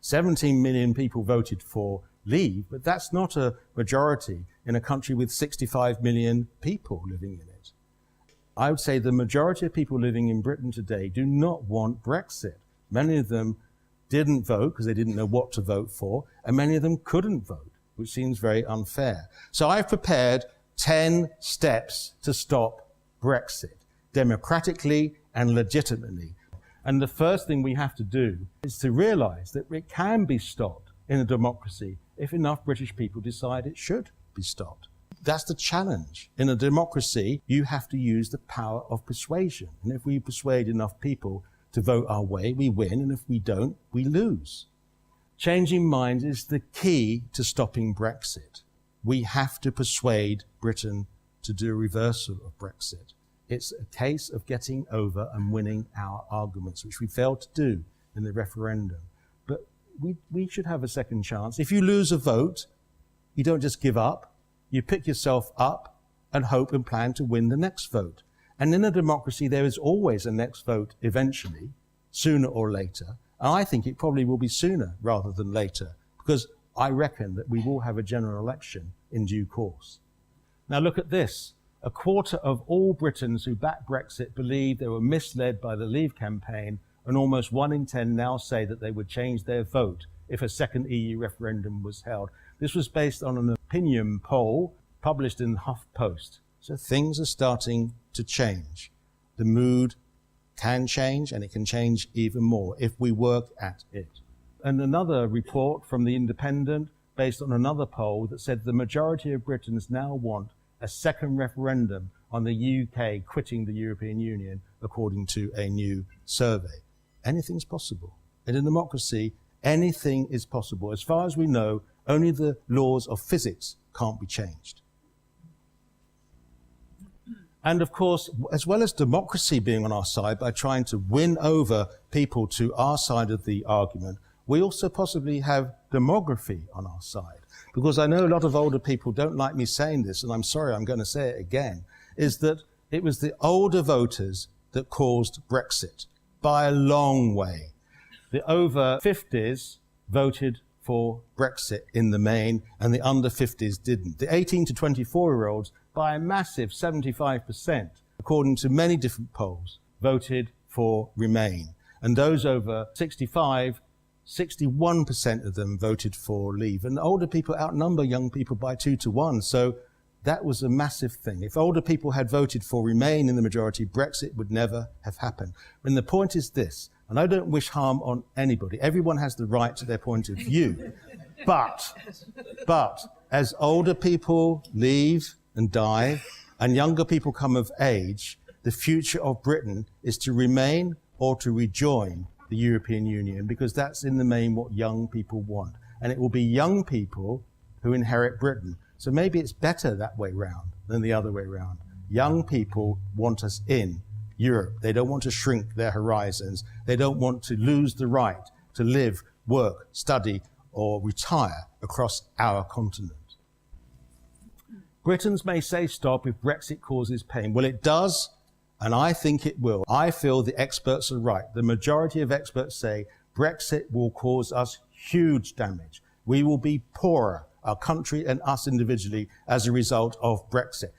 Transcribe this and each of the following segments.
17 million people voted for leave, but that's not a majority in a country with 65 million people living in it. I would say the majority of people living in Britain today do not want Brexit. Many of them didn't vote because they didn't know what to vote for, and many of them couldn't vote, which seems very unfair. So I've prepared 10 steps to stop Brexit, democratically and legitimately. And the first thing we have to do is to realize that it can be stopped in a democracy if enough British people decide it should be stopped. That's the challenge. In a democracy, you have to use the power of persuasion. And if we persuade enough people to vote our way, we win, and if we don't, we lose. Changing minds is the key to stopping Brexit. We have to persuade Britain to do a reversal of Brexit. It's a case of getting over and winning our arguments, which we failed to do in the referendum. But we should have a second chance. If you lose a vote, you don't just give up. You pick yourself up and hope and plan to win the next vote. And in a democracy, there is always a next vote eventually, sooner or later. And I think it probably will be sooner rather than later, because I reckon that we will have a general election in due course. Now look at this. A quarter of all Britons who backed Brexit believed they were misled by the Leave campaign, and almost 1 in 10 now say that they would change their vote if a second EU referendum was held. This was based on an opinion poll published in the HuffPost. So things are starting to change. The mood can change, and it can change even more if we work at it. And another report from The Independent, based on another poll, that said the majority of Britons now want a second referendum on the UK quitting the European Union, according to a new survey. Anything's possible. In a democracy, anything is possible. As far as we know, only the laws of physics can't be changed. And of course, as well as democracy being on our side by trying to win over people to our side of the argument, we also possibly have demography on our side. Because I know a lot of older people don't like me saying this, and I'm sorry, I'm going to say it again, is that it was the older voters that caused Brexit by a long way. The over 50s voted for Brexit in the main, and the under 50s didn't. The 18 to 24-year-olds, by a massive 75%, according to many different polls, voted for Remain. And those over 65, 61% of them voted for Leave. And older people outnumber young people by 2 to 1. So that was a massive thing. If older people had voted for Remain in the majority, Brexit would never have happened. And the point is this, and I don't wish harm on anybody. Everyone has the right to their point of view. But as older people leave and die, and younger people come of age, the future of Britain is to remain or to rejoin the European Union, because that's in the main what young people want. And it will be young people who inherit Britain. So maybe it's better that way round than the other way round. Young people want us in Europe. They don't want to shrink their horizons. They don't want to lose the right to live, work, study, or retire across our continent. Britons may say stop if Brexit causes pain. Well, it does, and I think it will. I feel the experts are right. The majority of experts say Brexit will cause us huge damage. We will be poorer, our country and us individually, as a result of Brexit.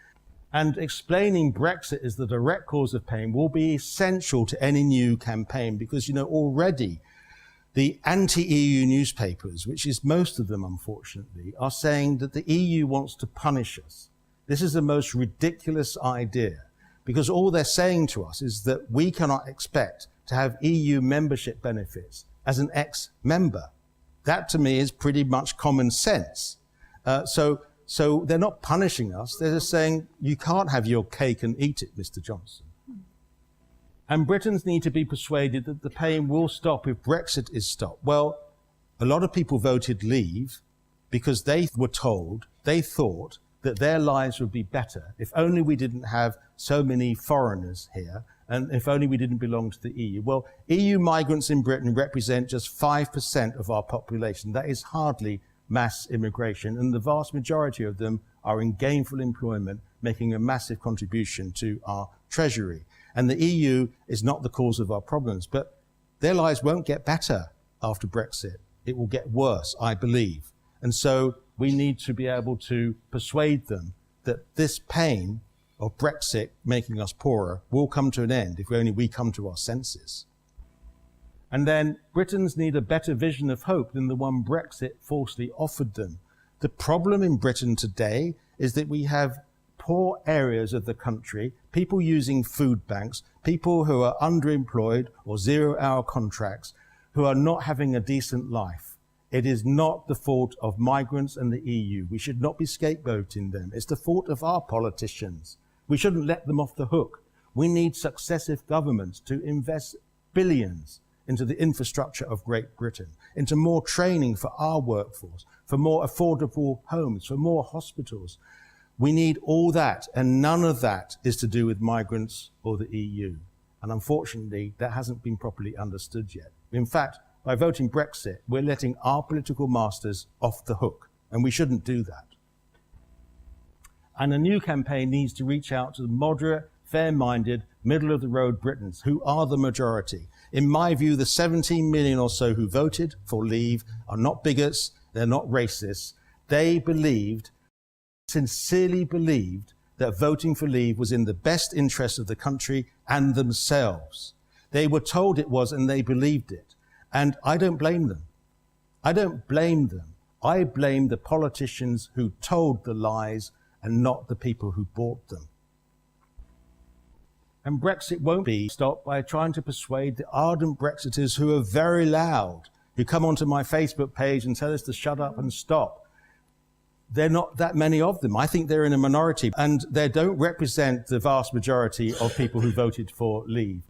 And explaining Brexit as the direct cause of pain will be essential to any new campaign, because, you know, already the anti-EU newspapers, which is most of them, unfortunately, are saying that the EU wants to punish us. This is the most ridiculous idea, because all they're saying to us is that we cannot expect to have EU membership benefits as an ex-member. That, to me, is pretty much common sense. So they're not punishing us. They're just saying, you can't have your cake and eat it, Mr. Johnson. And Britons need to be persuaded that the pain will stop if Brexit is stopped. Well, a lot of people voted Leave because they were told, they thought that their lives would be better if only we didn't have so many foreigners here, and if only we didn't belong to the EU. Well, EU migrants in Britain represent just 5% of our population. That is hardly mass immigration, and the vast majority of them are in gainful employment, making a massive contribution to our treasury. And the EU is not the cause of our problems, but their lives won't get better after Brexit. it will get worse, I believe. And so we need to be able to persuade them that this pain of Brexit making us poorer will come to an end if only we come to our senses. And then Britons need a better vision of hope than the one Brexit falsely offered them. The problem in Britain today is that we have poor areas of the country, people using food banks, people who are underemployed or zero-hour contracts, who are not having a decent life. It is not the fault of migrants and the EU. We should not be scapegoating them. It's the fault of our politicians. We shouldn't let them off the hook. We need successive governments to invest billions into the infrastructure of Great Britain, into more training for our workforce, for more affordable homes, for more hospitals. We need all that, and none of that is to do with migrants or the EU. And unfortunately, that hasn't been properly understood yet. In fact, by voting Brexit, we're letting our political masters off the hook, and we shouldn't do that. And a new campaign needs to reach out to the moderate, fair-minded, middle-of-the-road Britons, who are the majority. In my view, the 17 million or so who voted for Leave are not bigots, they're not racists. They sincerely believed that voting for Leave was in the best interest of the country and themselves. They were told it was, and they believed it. And I don't blame them. I don't blame them. I blame the politicians who told the lies and not the people who bought them. And Brexit won't be stopped by trying to persuade the ardent Brexiters who are very loud, who come onto my Facebook page and tell us to shut up and stop. There are not that many of them. I think they're in a minority, and they don't represent the vast majority of people who voted for Leave.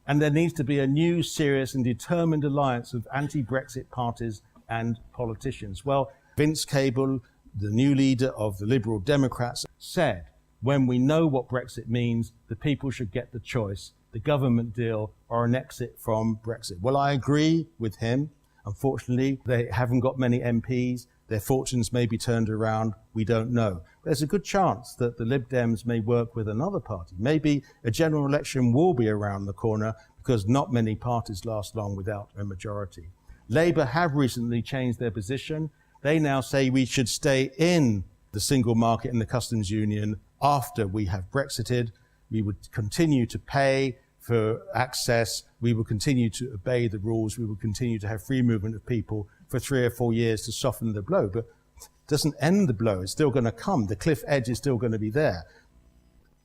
And there needs to be a new, serious and determined alliance of anti-Brexit parties and politicians. Well, Vince Cable, the new leader of the Liberal Democrats, said, when we know what Brexit means, the people should get the choice, the government deal or an exit from Brexit. Well, I agree with him. Unfortunately, they haven't got many MPs. Their fortunes may be turned around. We don't know. There's a good chance that the Lib Dems may work with another party. Maybe a general election will be around the corner because not many parties last long without a majority. Labour have recently changed their position. They now say we should stay in the single market and the customs union after we have Brexited. We would continue to pay for access. We will continue to obey the rules. We will continue to have free movement of people for 3 or 4 years to soften the blow. But it doesn't end the blow. It's still going to come. The cliff edge is still going to be there.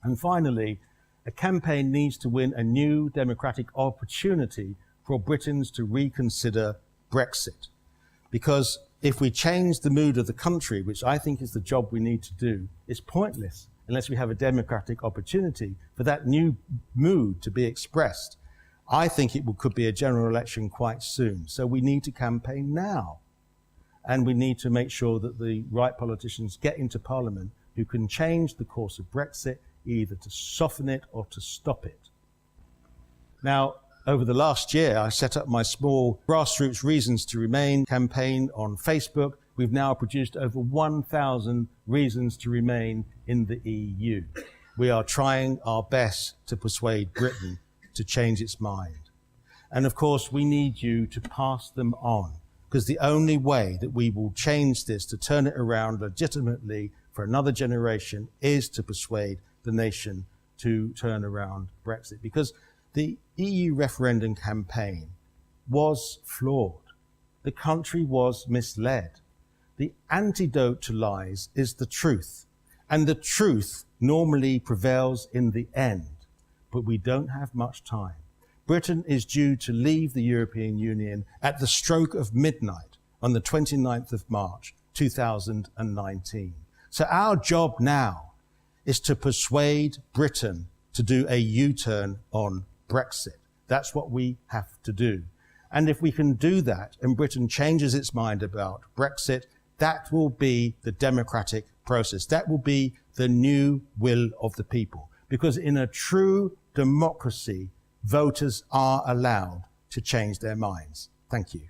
And finally, a campaign needs to win a new democratic opportunity for Britons to reconsider Brexit. Because if we change the mood of the country, which I think is the job we need to do, it's pointless unless we have a democratic opportunity for that new mood to be expressed. I think it could be a general election quite soon. So we need to campaign now. And we need to make sure that the right politicians get into Parliament who can change the course of Brexit, either to soften it or to stop it. Now, over the last year, I set up my small grassroots Reasons to Remain campaign on Facebook. We've now produced over 1,000 reasons to remain in the EU. We are trying our best to persuade Britain to change its mind. And of course, we need you to pass them on, because the only way that we will change this, to turn it around legitimately for another generation, is to persuade the nation to turn around Brexit. Because the EU referendum campaign was flawed. The country was misled. The antidote to lies is the truth. And the truth normally prevails in the end. But we don't have much time. Britain is due to leave the European Union at the stroke of midnight on the 29th of March, 2019. So our job now is to persuade Britain to do a U-turn on Brexit. That's what we have to do. And if we can do that and Britain changes its mind about Brexit, that will be the democratic process. That will be the new will of the people. Because in a true democracy, voters are allowed to change their minds. Thank you.